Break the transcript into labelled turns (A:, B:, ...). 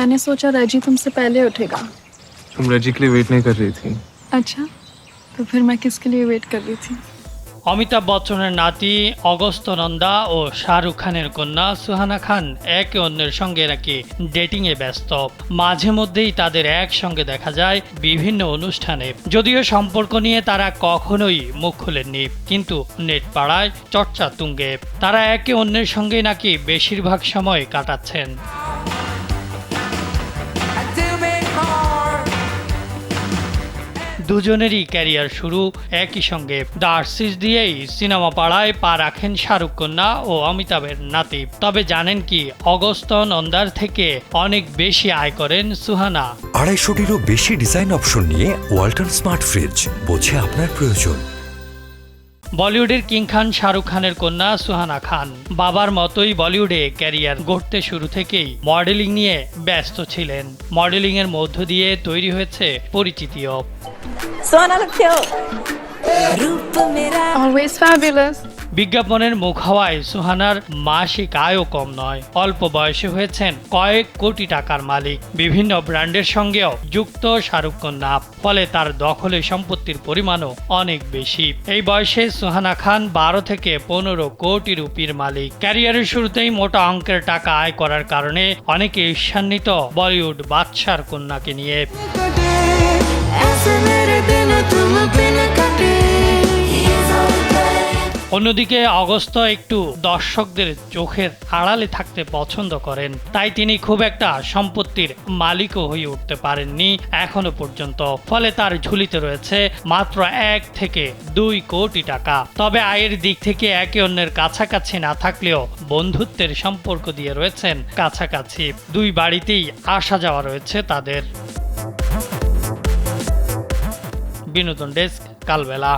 A: मैंने सोचा रजी तुमसे पहले उठेगा।
B: तुम रजी के लिए वेट नहीं कर रही थी?
A: अच्छा, तो फिर मैं किसके लिए वेट कर रही थी?
C: অমিতাভ বচ্চনের নাতি অগস্ত্য নন্দা ও শাহরুখ খানের কন্যা সুহানা খান একে অন্যের সঙ্গে নাকি ডেটিংয়ে ব্যস্ত। মাঝে মধ্যেই তাদের একসঙ্গে দেখা যায় বিভিন্ন অনুষ্ঠানে। যদিও সম্পর্ক নিয়ে তারা কখনোই মুখ খুলেননি, কিন্তু নেট পাড়ায় চর্চা তুঙ্গে। তারা একে অন্যের সঙ্গে নাকি বেশিরভাগ সময় কাটাচ্ছেন। দুজনেরই ক্যারিয়ার শুরু একই সঙ্গে। ডার্সিস দিয়েই সিনেমা পাড়ায় পা রাখেন শাহরুখ কন্যা ও অমিতাভের নাতি। তবে জানেন কি, অগস্ত্য নন্দার থেকে অনেক বেশি আয় করেন সুহানা।
D: 250-টিরও বেশি ডিজাইন অপশন নিয়ে ওয়ালটন স্মার্ট ফ্রিজ, বোঝে আপনার প্রয়োজন।
C: বলিউডের কিং খান শাহরুখ খানের কন্যা সুহানা খান বাবার মতোই বলিউডে ক্যারিয়ার গড়তে শুরু থেকেই মডেলিং নিয়ে ব্যস্ত ছিলেন। মডেলিং এর মধ্য দিয়ে তৈরি হয়েছে পরিচিতিও।
A: Always fabulous.
C: বিজ্ঞাপনের মুখ হওয়ায় সুহানার মাসিক আয়ও কম নয়। অল্প বয়সে হয়েছেন কয়েক কোটি টাকার মালিক। বিভিন্ন ব্র্যান্ডের সঙ্গেও যুক্ত শাহরুখ কন্যা, ফলে তার দখলে সম্পত্তির পরিমাণও অনেক বেশি। এই বয়সে সুহানা খান 12 থেকে 15 কোটি রুপির মালিক। ক্যারিয়ারের শুরুতেই মোটা অঙ্কের টাকা আয় করার কারণে অনেকে ঈর্ষান্বিত বলিউড বাদশার কন্যাকে নিয়ে। অন্যদিকে অগস্ত্য একটু দর্শকদের চোখের আড়ালে থাকতে পছন্দ করেন, তাই তিনি খুব একটা সম্পত্তির মালিকও হয়ে উঠতে পারেননি এখনো পর্যন্ত। ফলে তার ঝুলিতে রয়েছে মাত্র 1 থেকে 2 কোটি টাকা। তবে আয়ের দিক থেকে একে অন্যের কাছাকাছি না থাকলেও বন্ধুত্বের সম্পর্ক দিয়ে রয়েছেন কাছাকাছি। দুই বাড়িতেই আসা যাওয়া রয়েছে তাদের। বিনোদন ডেস্ক, কালবেলা।